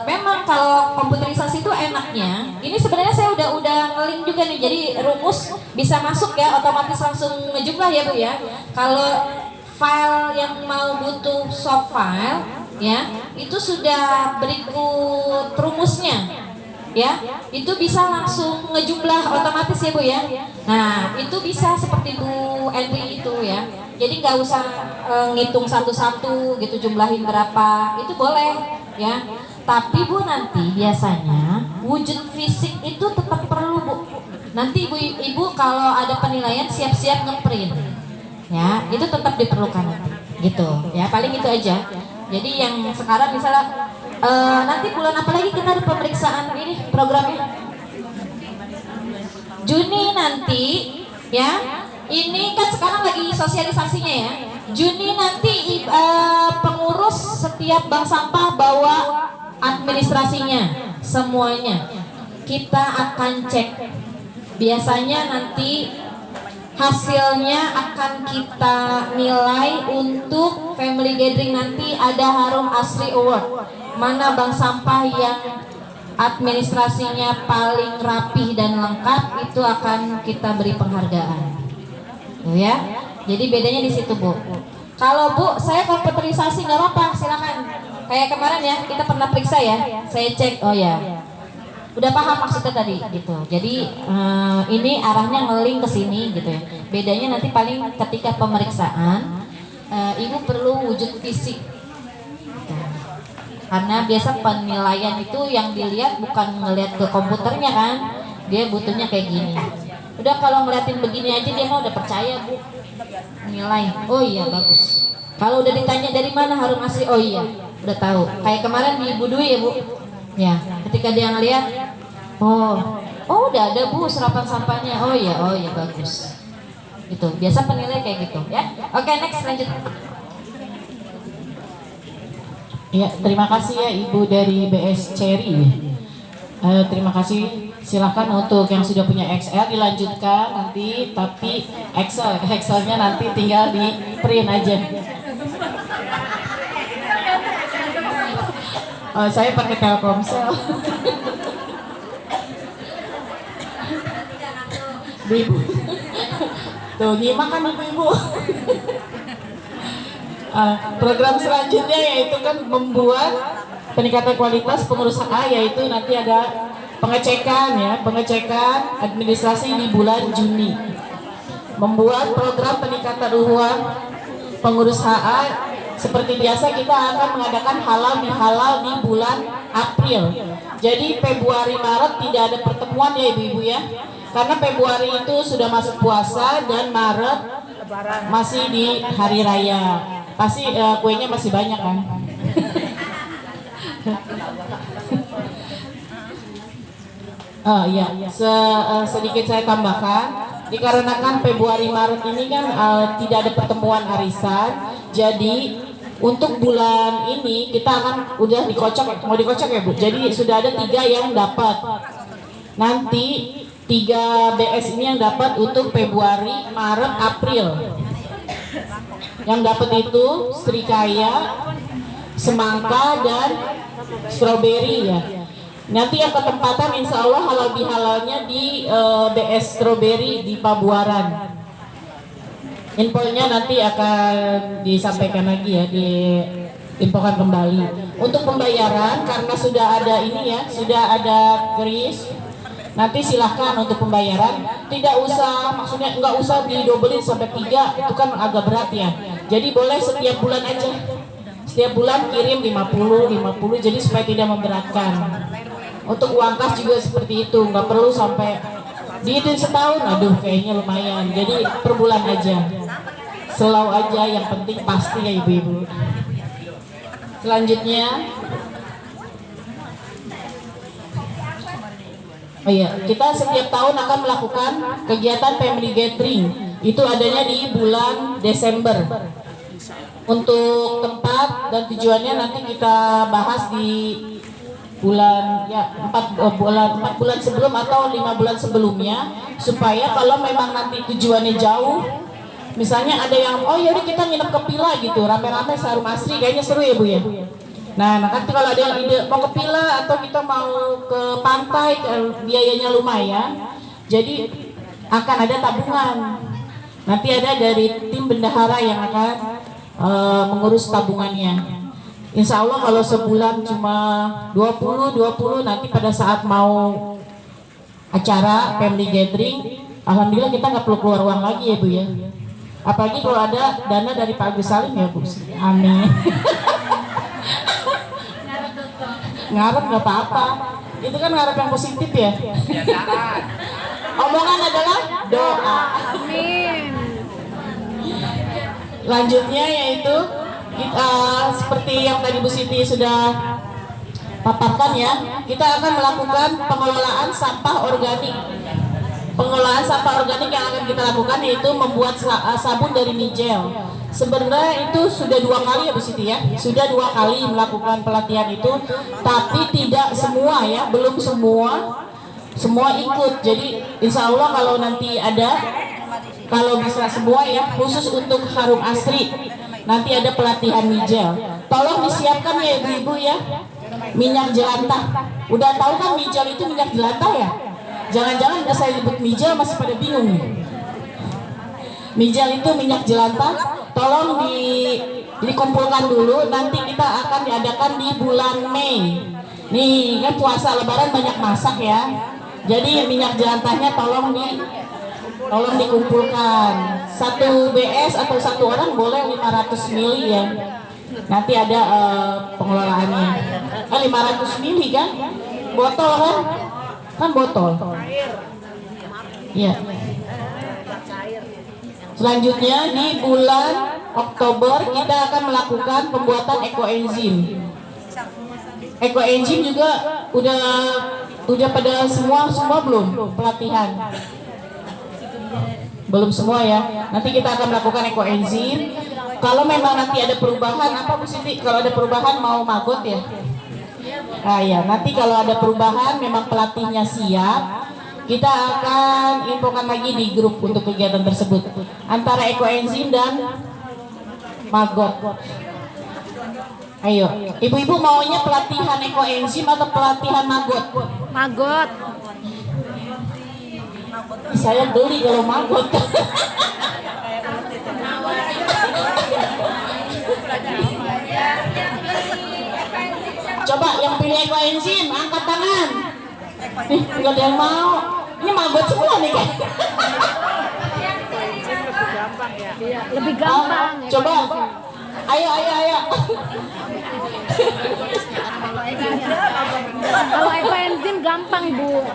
memang kalau komputerisasi itu enaknya, ini sebenarnya saya udah nge-link juga nih, jadi rumus bisa masuk ya, otomatis langsung ngejumlah ya Bu ya. Kalau file yang mau butuh soft file ya, itu sudah berikut rumusnya ya, itu bisa langsung ngejumlah otomatis ya Bu ya. Nah itu bisa seperti Bu Endri itu ya, jadi nggak usah ngitung satu-satu gitu jumlahin berapa, itu boleh ya. Tapi Bu nanti biasanya wujud fisik itu tetap perlu Bu. Nanti ibu kalau ada penilaian siap-siap ngeprint ya, itu tetap diperlukan gitu ya. Paling itu aja. Jadi yang sekarang misalnya nanti bulan apa lagi kita ada pemeriksaan ini programnya? Juni nanti ya. Ini kan sekarang lagi sosialisasinya ya. Juni nanti pengurus setiap bank sampah bawa administrasinya semuanya. Kita akan cek. Biasanya nanti hasilnya akan kita nilai untuk family gathering, nanti ada Harum Asri Award. Mana bank sampah yang administrasinya paling rapih dan lengkap, itu akan kita beri penghargaan. Ya, jadi bedanya di situ Bu. Kalau Bu, saya komputerisasi nggak apa-apa, silakan. Kayak kemarin ya, kita pernah periksa ya, saya cek, oh ya, udah paham maksudnya tadi gitu. Jadi ini arahnya ngeling ke sini gitu ya. Bedanya nanti paling ketika pemeriksaan, Ibu perlu wujud fisik. Karena biasa penilaian itu yang dilihat bukan ngelihat ke komputernya kan, dia butuhnya kayak gini. Udah kalau ngeliatin begini aja dia mah udah percaya Bu, nilai. Oh iya bagus. Kalau udah ditanya dari mana Harum Asri, oh iya udah tahu. Kayak kemarin di Bu Dwi ya Bu. Ya, ketika dia ngeliat, oh udah ada Bu serapan sampahnya. Oh iya bagus. Gitu. Biasa penilai kayak gitu ya. Oke, next lanjut.
Ya, terima kasih ya Ibu dari BS Cherry. Terima kasih. Silahkan untuk yang sudah punya Excel dilanjutkan nanti, tapi Excelnya nanti tinggal di print aja. Saya pakai Telkomsel. Ibu, tuh nyimak kan ibu-ibu. Program selanjutnya yaitu kan membuat peningkatan kualitas pengurus HA, yaitu nanti ada pengecekan administrasi di bulan Juni. Membuat program peningkatan uang pengurus HA, seperti biasa kita akan mengadakan halal bihalal di bulan April. Jadi Februari Maret tidak ada pertemuan ya ibu-ibu ya, karena Februari itu sudah masuk puasa dan Maret masih di hari raya. Pasti kuenya masih banyak kan. Sedikit saya tambahkan, dikarenakan Februari Maret ini kan tidak ada pertemuan arisan, jadi untuk bulan ini kita akan udah mau dikocok ya Bu. Jadi sudah ada 3 yang dapat. Nanti 3 BS ini yang dapat untuk Februari, Maret, April. Yang dapat itu Srikaya, Semangka, dan Strawberry ya. Nanti yang ketempatan insya Allah halal bihalalnya di BS Strawberry di Pabuaran. Infonya nanti akan disampaikan lagi ya, diinfokan kembali. Untuk pembayaran karena sudah ada ini ya, sudah ada kris. Nanti silahkan untuk pembayaran, tidak usah, maksudnya nggak usah didobelin sampai 3, itu kan agak berat ya. Jadi boleh setiap bulan aja, setiap bulan kirim 50, jadi supaya tidak memberatkan. Untuk uang kas juga seperti itu, nggak perlu sampai dihitung setahun, aduh kayaknya lumayan. Jadi per bulan aja, slow aja, yang penting pasti ya ibu-ibu. Selanjutnya, oh iya, kita setiap tahun akan melakukan kegiatan family gathering. Itu adanya di bulan Desember. Untuk tempat dan tujuannya nanti kita bahas di bulan ya 4 bulan sebelum atau 5 bulan sebelumnya, supaya kalau memang nanti tujuannya jauh, misalnya ada yang oh yaudah kita nginep ke Pila gitu, rame-rame seharum asri, kayaknya seru ya Bu ya. Nah nanti kalau ada yang ide mau ke Pila atau kita mau ke pantai, biayanya lumayan, jadi akan ada tabungan. Nanti ada dari tim bendahara yang akan mengurus tabungannya. Insya Allah kalau sebulan cuma 20 nanti pada saat mau acara family gathering, alhamdulillah kita nggak perlu keluar uang lagi ya Bu ya. Apalagi kalau ada dana dari Pak Agus Salim ya Bu. Amin. Ngarep nggak apa-apa. Itu kan ngarep yang positif ya. Omongan adalah doa. Amin. Lanjutnya yaitu seperti yang tadi Bu Siti sudah paparkan ya, kita akan melakukan pengelolaan sampah organik. Pengelolaan sampah organik yang akan kita lakukan yaitu membuat sabun dari nigel. Sebenarnya itu sudah 2 kali ya Bu Siti ya, sudah 2 kali melakukan pelatihan itu, tapi tidak semua ya, belum semua ikut. Jadi insya Allah kalau nanti ada, kalau bisa semua ya, khusus untuk Harum Asri nanti ada pelatihan nigel. Tolong disiapkan ya ibu-ibu ya, minyak jelantah. Udah tahu kan nigel itu minyak jelantah ya? Jangan-jangan saya sebut nigel masih pada bingung nih. Nigel itu minyak jelantah. Tolong dikumpulkan dulu. Nanti kita akan diadakan di bulan Mei. Nih kan puasa Lebaran banyak masak ya. Jadi minyak jelantahnya tolong dikumpulkan. 1 BS atau 1 orang boleh 500 ml ya. Nanti ada pengelolaannya. 500 ml kan? Botol kan? Kan botol. Ya. Selanjutnya di bulan Oktober kita akan melakukan pembuatan ekoenzim. Ekoenzim juga udah pada semua belum pelatihan. Belum semua ya. Nanti kita akan melakukan ekoenzim. Kalau memang nanti ada perubahan apa Bu Siti? Kalau ada perubahan mau magot ya? Nah ya, nanti kalau ada perubahan memang pelatihnya siap, kita akan infokan lagi di grup untuk kegiatan tersebut antara ekoenzim dan magot. Ayo, ibu-ibu maunya pelatihan ekoenzim atau pelatihan magot?
Magot.
Saya beli kalau magot. Coba yang pilih ekoenzim angkat tangan. Nih, nggak ada yang mau. Ini magot semua nih kan?
Lebih gampang.
Coba. Ayo.
Kalau ekoenzim gampang Bu.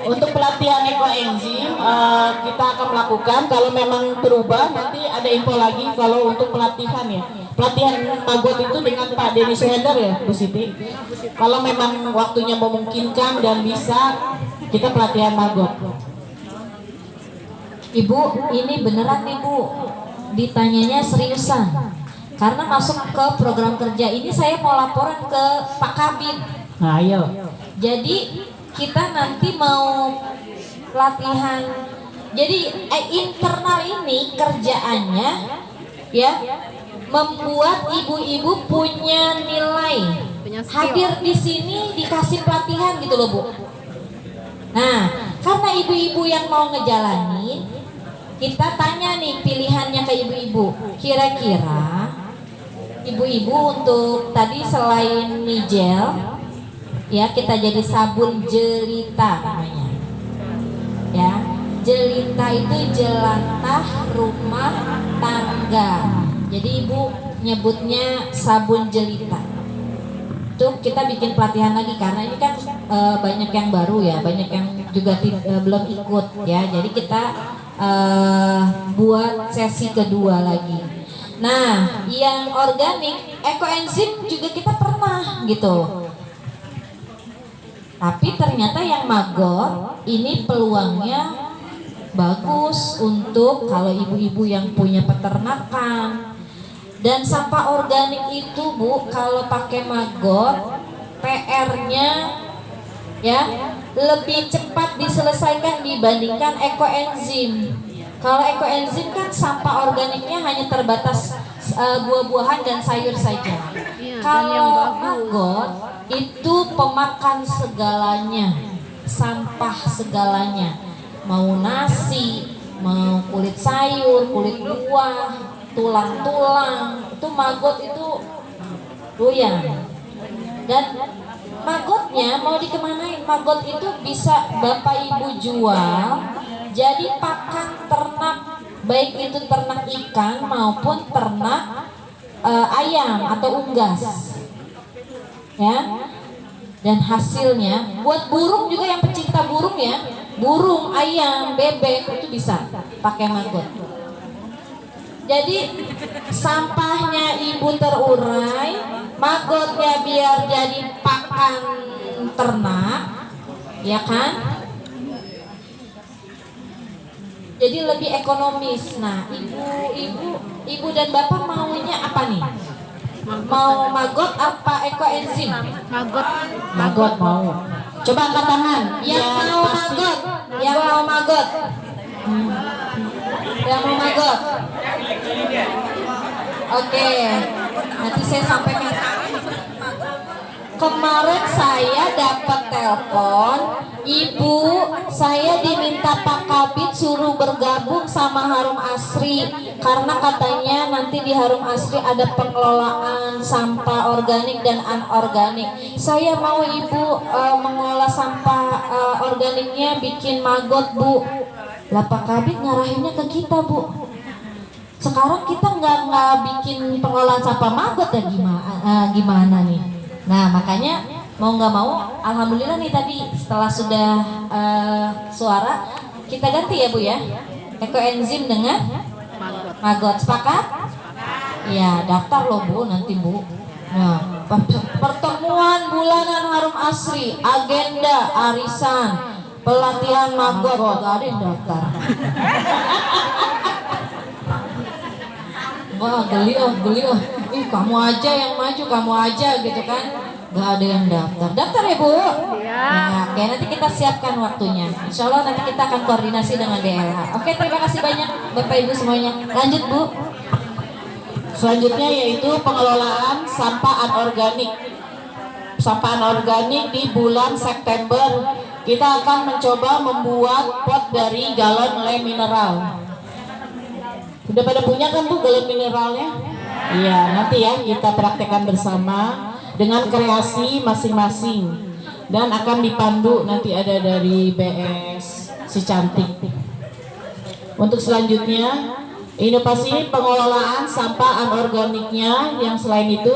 Untuk pelatihan ekoenzim kita akan melakukan. Kalau memang berubah nanti ada info lagi. Kalau untuk pelatihan ya, pelatihan magot itu dengan Pak Denny Suhendar ya Bu Siti. Kalau memang waktunya memungkinkan dan bisa, kita pelatihan magot.
Ibu, ini beneran nih Bu, ditanyanya seriusan. Karena masuk ke program kerja ini saya mau laporan ke Pak Kabid.
Nah, ayo.
Jadi kita nanti mau latihan. Jadi internal ini kerjaannya ya membuat ibu-ibu punya nilai. Hadir di sini dikasih pelatihan gitu loh Bu. Nah, karena ibu-ibu yang mau ngejalanin, kita tanya nih pilihannya ke ibu-ibu. Kira-kira ibu-ibu untuk tadi selain nigel ya kita jadi sabun jelita namanya ya. Jelita itu jelantah rumah tangga, jadi ibu nyebutnya sabun jelita. Itu kita bikin pelatihan lagi karena ini kan banyak yang baru ya, banyak yang juga belum ikut ya, jadi kita buat sesi kedua lagi. Nah, yang organik, ekoenzim juga kita pernah gitu. Tapi ternyata yang magot ini peluangnya bagus untuk kalau ibu-ibu yang punya peternakan, Dan sampah organik itu Bu, kalau pakai maggot, PR-nya ya lebih cepat diselesaikan dibandingkan ekoenzim. Kalau ekoenzim kan sampah organiknya hanya terbatas buah-buahan dan sayur saja. Kalau maggot itu pemakan segalanya, sampah segalanya, mau nasi, mau kulit sayur, kulit buah, tulang-tulang, itu maggot itu doyan. Dan maggotnya mau dikemanain? Maggot itu bisa Bapak Ibu jual jadi pakan ternak, baik itu ternak ikan maupun ternak ayam atau unggas, ya. Dan hasilnya buat burung juga, yang pecinta burung ya, burung, ayam, bebek itu bisa pakai maggot. Jadi sampahnya Ibu terurai, maggotnya biar jadi pakan ternak, ya kan? Jadi lebih ekonomis. Nah, ibu dan bapak maunya apa nih? Mau maggot apa ekoenzim? Maggot mau. Coba angkat tangan. Yang mau maggot, yang mau maggot. Yang mau maggot. Oke, nanti saya sampaikan. Kemarin saya dapat telepon, Ibu, saya diminta Pak Kabid suruh bergabung sama Harum Asri karena katanya nanti di Harum Asri ada pengelolaan sampah organik dan anorganik. Saya mau Ibu mengelola sampah organiknya, bikin maggot Bu. Lah Pak Kabid ngarahinnya ke kita Bu. Sekarang kita nggak bikin pengelolaan sampah maggot ya, gimana nih? Nah makanya mau nggak mau, alhamdulillah nih tadi setelah sudah suara kita ganti ya Bu ya, ekoenzim dengan maggot. Sepakat? Ya daftar loh Bu nanti Bu. Nah pertemuan bulanan Harum Asri, agenda arisan, pelatihan maggot, gak ada yang daftar. Wah geli oh, ih kamu aja yang maju, kamu aja gitu kan, gak ada yang daftar ya Bu. Nah, oke nanti kita siapkan waktunya, insya Allah nanti kita akan koordinasi dengan DLH. Oke terima kasih banyak Bapak Ibu semuanya, lanjut Bu.
Selanjutnya yaitu pengelolaan sampah anorganik. Sampah anorganik di bulan September kita akan mencoba membuat pot dari galon le mineral. Udah pada punya kan Bu galon mineralnya? Iya, nanti ya kita praktekkan bersama dengan kreasi masing-masing dan akan dipandu nanti ada dari BS si cantik. Untuk selanjutnya inovasi pengelolaan sampah anorganiknya, yang selain itu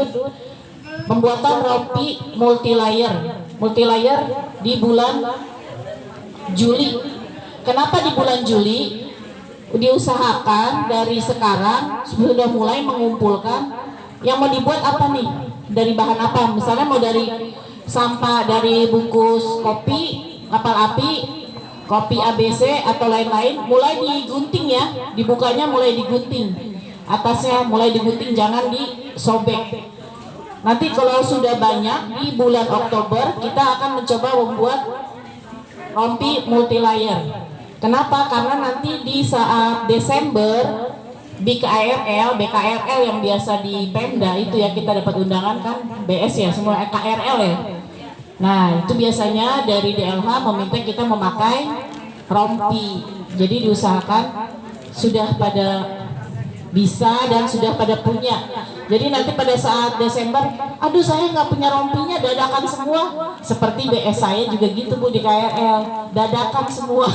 pembuatan rompi multilayer di bulan Juli. Kenapa di bulan Juli? Diusahakan dari sekarang sudah mulai mengumpulkan yang mau dibuat apa nih, dari bahan apa, misalnya mau dari sampah dari bungkus kopi, kapal api, kopi ABC atau lain-lain, mulai digunting ya, dibukanya mulai digunting, atasnya mulai digunting, jangan disobek. Nanti kalau sudah banyak di bulan Oktober kita akan mencoba membuat rompi multilayer. Kenapa? Karena nanti di saat Desember BKRL yang biasa di Pemda itu ya, kita dapat undangan kan, BS ya semua KRL ya. Nah itu biasanya dari DLH meminta kita memakai rompi. Jadi diusahakan sudah pada bisa dan sudah pada punya. Jadi nanti pada saat Desember, aduh saya nggak punya rompinya, dadakan semua. Seperti BS saya juga gitu Bu di KRL, dadakan semua.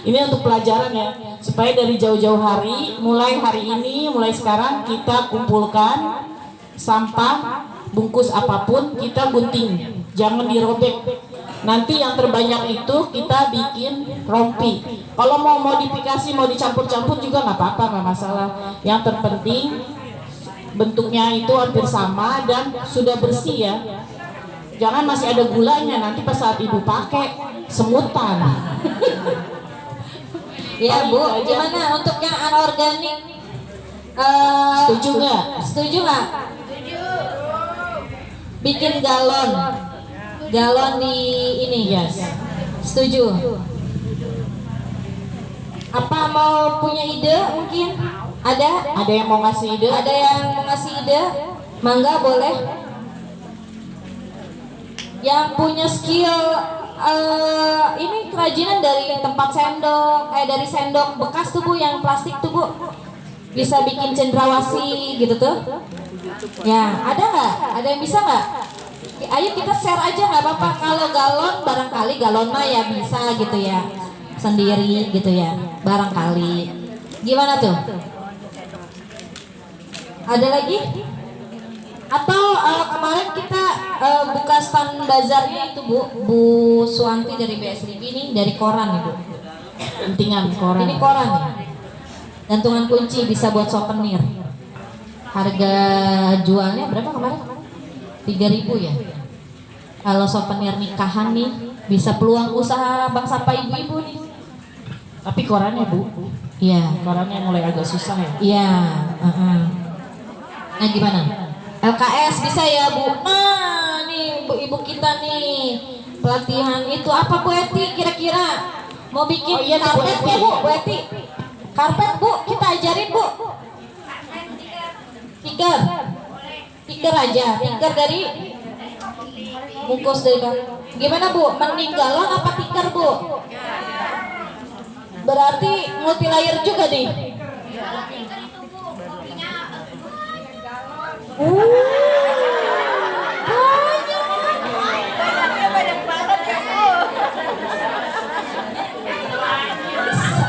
Ini untuk pelajaran ya, supaya dari jauh-jauh hari, mulai hari ini, mulai sekarang kita kumpulkan sampah bungkus apapun kita gunting, jangan dirobek. Nanti yang terbanyak itu kita bikin rompi. Kalau mau modifikasi, mau dicampur-campur juga nggak apa-apa, nggak masalah. Yang terpenting bentuknya itu hampir sama dan sudah bersih ya. Jangan masih ada gulanya, nanti pas saat ibu pakai semutan.
Ya Bu, gimana untuk yang anorganik? Setuju nggak? Setuju nggak? Bikin galon di ini.
Yes.
Setuju. Apa mau punya ide mungkin? Ada
yang mau ngasih ide?
Ada yang mau ngasih ide? Mangga boleh. Yang punya skill ini kerajinan dari tempat sendok, dari sendok bekas tuh Bu, yang plastik tuh Bu, bisa bikin cendrawasih gitu tuh. Ya, ada nggak? Ada yang bisa nggak? Ayo kita share aja, nggak apa-apa. Kalau galon, barangkali galon mah ya bisa gitu ya, sendiri gitu ya, barangkali. Gimana tuh? Ada lagi? Atau kemarin kita buka stand bazarnya itu Bu Suwanti dari BSRIB ini dari koran Ibu.
Pentingan koran.
Ini koran ya. Gantungan kunci bisa buat souvenir. Harga jualnya berapa kemarin? 3.000 ya. Kalau souvenir nikahan nih bisa peluang usaha Bang Sapa ibu-ibu nih.
Tapi korannya Bu,
Iya.
korannya mulai agak susah ya.
Iya. Nah gimana? LKS bisa ya Bu. Nah nih ibu kita nih pelatihan itu apa Bu Eti kira-kira mau bikin karpet ya Bu Eti? Karpet Bu, kita ajarin Bu. Tikar aja, tikar dari bungkus dari Bang. Gimana Bu? Mending galon apa tikar Bu? Berarti multi layer juga deh.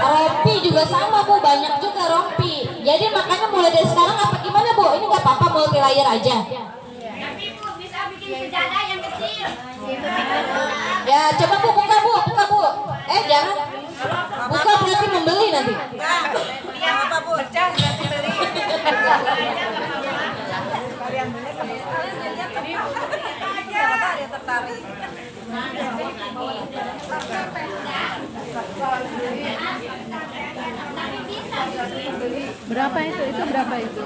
Rompi juga sama Bu, banyak juga rompi. Jadi makanya mulai dari sekarang apa gimana Bu? Ini nggak apa-apa multi layer aja.
Tapi Bu bisa bikin sejadah yang kecil.
Ya coba Bu buka Bu. Jangan buka berarti membeli nanti.
Yang apa Bu? Pecah nanti beli.
Berapa itu? Itu berapa itu?